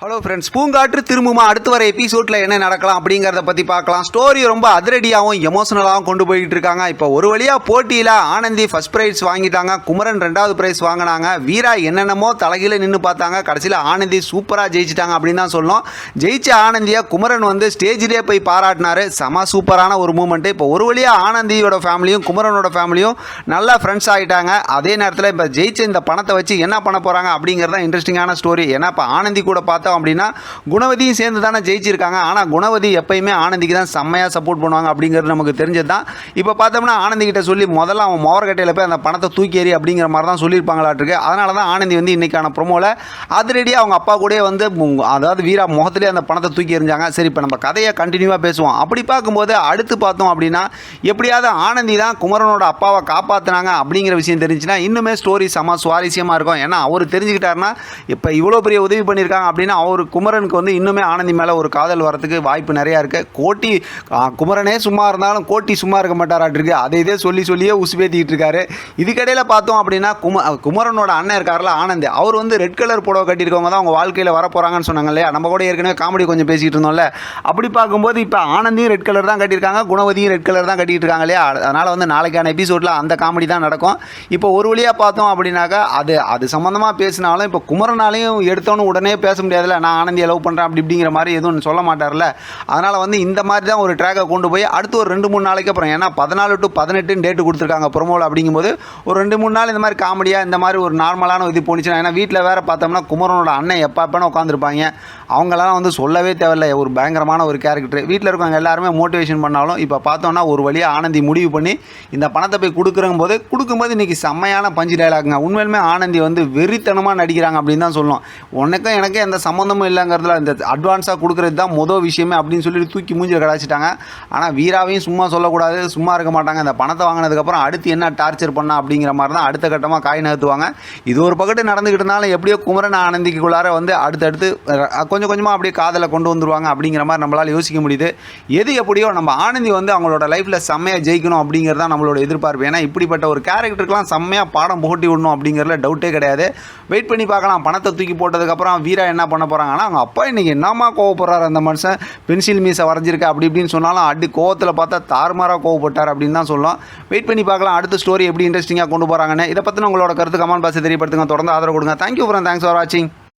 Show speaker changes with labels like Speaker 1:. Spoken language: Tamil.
Speaker 1: ஹலோ ஃப்ரெண்ட்ஸ், பூங்காற்று திரும்புமா அடுத்து வர எபிசோடில் என்ன நடக்கலாம் அப்படிங்கிறத பற்றி பார்க்கலாம். ஸ்டோரி ரொம்ப அதிரடியாகவும் எமோஷனலாகவும் கொண்டு போயிட்டு இருக்காங்க. இப்போ ஒரு வழியாக போட்டியில் ஆனந்தி ஃபர்ஸ்ட் ப்ரைஸ் வாங்கிட்டாங்க, குமரன் 2வது ப்ரைஸ் வாங்கினாங்க. வீரா என்னென்னமோ தலைகீழ நின்று பார்த்தாங்க, கடைசியில் ஆனந்தி சூப்பராக ஜெயிச்சிட்டாங்க அப்படின்னு தான் சொல்லணும். ஜெயிச்ச ஆனந்தியை குமரன் ஸ்டேஜிலே போய் பாராட்டினார். செம சூப்பரான ஒரு மூமெண்ட்டு. இப்போ ஒரு வழியாக ஆனந்தியோட ஃபேமிலியும் குமரனோட ஃபேமிலியும் நல்லா ஃப்ரெண்ட்ஸ் ஆகிட்டாங்க. அதே நேரத்தில் இப்போ ஜெயிச்ச இந்த பணத்தை வச்சு என்ன பண்ண போகிறாங்க அப்படிங்கிறது தான் இன்ட்ரெஸ்டிங்கான ஸ்டோரி. ஏன்னா இப்போ ஆனந்தி கூட பார்த்தா அப்படின்னா குணவதியும் சேர்ந்து தானே ஜெயிச்சிருக்காங்க. ஆனால் குணவதி எப்பயுமே ஆனந்திக்கு தான் செம்மையாக சப்போர்ட் பண்ணுவாங்க அப்படிங்கிறது நமக்கு தெரிஞ்சது தான். இப்போ பார்த்தோம்னா ஆனந்தி கிட்ட சொல்லி முதல்ல அவன் மோரக்கட்டையில் போய் அந்த பணத்தை தூக்கி எறி அப்படிங்கிற மாதிரி தான் சொல்லியிருப்பாங்களாட்டிருக்கு. அதனால தான் ஆனந்தி இன்றைக்கான ப்ரொமோவில் அதிரடியாக அவங்க அப்பா கூட அதாவது வீரா முகத்திலே அந்த பணத்தை தூக்கி எறிஞ்சாங்க. சரி, இப்போ நம்ம கதையை கண்டினியூவாக பேசுவோம். அப்படி பார்க்கும்போது அடுத்து பார்த்தோம் அப்படின்னா எப்படியாவது ஆனந்தி தான் குமரனோட அப்பாவை காப்பாற்றினாங்க அப்படிங்கிற விஷயம் தெரிஞ்சுன்னா இன்னுமே ஸ்டோரி செம சுவாரஸ்யமாக இருக்கும். ஏன்னா அவர் தெரிஞ்சுக்கிட்டாருன்னா இப்போ இவ்வளோ பெரிய உதவி பண்ணியிருக்காங்க அப்படின்னா அவர் குமரனுக்கு இன்னுமே ஆனந்தி மேலே ஒரு காதல் வரத்துக்கு வாய்ப்பு நிறையா இருக்குது. கோட்டி குமரனே சும்மா இருந்தாலும் கோட்டி சும்மா இருக்க மாட்டாராட்டிருக்கு. அதை இதே சொல்லியே உசுப்பேத்திக்கிட்டு இருக்காரு. இதுக்கடையில் பார்த்தோம் அப்படின்னா குமரனோட அண்ணன் இருக்கார்ல ஆனந்த், அவர் ரெட் கலர் புடவை கட்டியிருக்கவங்க தான் அவங்க வாழ்க்கையில் வர போகிறாங்கன்னு சொன்னாங்க இல்லையா. நம்ம கூட ஏற்கனவே காமெடி கொஞ்சம் பேசிகிட்டு இருந்தோம்ல. அப்படி பார்க்கும்போது இப்போ ஆனந்தியும் ரெட் கலர் தான் கட்டியிருக்காங்க, குணவதியும் ரெட் கலர் தான் கட்டிகிட்டு இருக்காங்க இல்லையா. அதனால் நாளைக்கான எபிசோடில் அந்த காமெடி தான் நடக்கும். இப்போ ஒரு வழியாக பார்த்தோம் அப்படின்னாக்கா அது சம்மந்தமாக பேசினாலும் இப்போ குமரனாலையும் எடுத்தோன்னு உடனே பேச முடியாதுல்ல. நான் ஆனந்தியை லவ் பண்ணுறேன் அப்படிங்கிற மாதிரி எதுவும் சொல்ல மாட்டார்ல. அதனால் இந்த மாதிரி தான் ஒரு ட்ராக்கை கொண்டு போய் அடுத்து ஒரு 2-3 நாளைக்கு அப்புறம், ஏன்னா 14 to 18 டேட்டு கொடுத்துருக்காங்க ப்ரோமோவில். அப்படிங்கும்போது ஒரு 2-3 நாள் இந்த மாதிரி காமெடியாக இந்த மாதிரி ஒரு நார்மலான இது போனிச்சுன்னா, ஏன்னா வீட்டில் வேறு பார்த்தோம்னா குமரனோட அண்ணன் எப்போ உட்காந்துருப்பாங்க. அவங்களாம் சொல்லவே தேவையில்லை, ஒரு பயங்கரமான ஒரு கேரக்டர். வீட்டில் இருக்கவங்க எல்லாருமே மோட்டிவேஷன் பண்ணாலும் இப்போ பார்த்தோன்னா ஒரு வழியாக ஆனந்தி முடிவு பண்ணி இந்த பணத்தை போய் கொடுக்கும்போது இன்றைக்கி செம்மையான பஞ்சு டைலாக்குங்க. உண்மையிலுமே ஆனந்தி வெறித்தனமாக நடிக்கிறாங்க அப்படின்னு தான் சொல்லணும். உனக்கும் எனக்கும் எந்த சம்மந்தமும் இல்லைங்கிறதுல இந்த அட்வான்ஸாக கொடுக்குறது தான் மொதல் விஷயமே அப்படின்னு சொல்லிட்டு தூக்கி மூஞ்சில் கடாச்சிட்டாங்க. ஆனால் வீராவையும் சும்மா சொல்லக்கூடாது, சும்மா இருக்க மாட்டாங்க. இந்த பணத்தை வாங்கினதுக்கப்புறம் அடுத்து என்ன டார்ச்சர் பண்ணா அப்படிங்கிற மாதிரி தான் அடுத்த கட்டமாக காய் நகர்த்துவாங்க. இது ஒரு பக்கத்து நடந்துக்கிட்டு இருந்தாலும் எப்படியோ குமரன் ஆனந்திக்குள்ளார அடுத்தடுத்து கொஞ்சமாக அப்படியே காதலை கொண்டு வந்துருவாங்க அப்படிங்கிற மாதிரி நம்மளால் யோசிக்க முடியுது. எது எப்படியோ நம்ம ஆனந்தி அவங்களோட லைஃப்பில் செம்மையாக ஜெயிக்கணும் அப்படிங்கிறது தான் நம்மளோட எதிர்பார்ப்பு. ஏன்னா இப்படிப்பட்ட ஒரு கேரக்டருக்கெலாம் செம்மையாக பாடம் புகட்டி விடணும் அப்படிங்கிறதுல டவுட்டே கிடையாது. வெயிட் பண்ணி பார்க்கலாம். பணத்தை தூக்கி போட்டதுக்கப்புறம் வீரா என்ன பண்ண போகிறாங்கன்னா, அவங்க அப்பா இன்றைக்கி என்னமா கோவப்படுறாரு அந்த மனுஷன், பென்சில் மீசை வரைஞ்சிருக்க அப்படி இப்படின்னு சொன்னாலும் அடி கோவத்தில் பார்த்தா தாறுமாறாக கோவப்பட்டார் அப்படின்னு தான் சொல்லலாம். வெயிட் பண்ணி பார்க்கலாம் அடுத்த ஸ்டோரி எப்படி இன்ட்ரெஸ்டிங்காக கொண்டு போகிறாங்கன்னு. இதை பற்றின உங்களோட கருத்து கமெண்ட் பாக்ஸில் தெரியப்படுத்துங்க. தொடர்ந்து ஆதரவு கொடுங்க. தேங்க்யூ ஃப்ரெண்ட், தேங்க்ஸ் ஃபார் வாட்சிங்.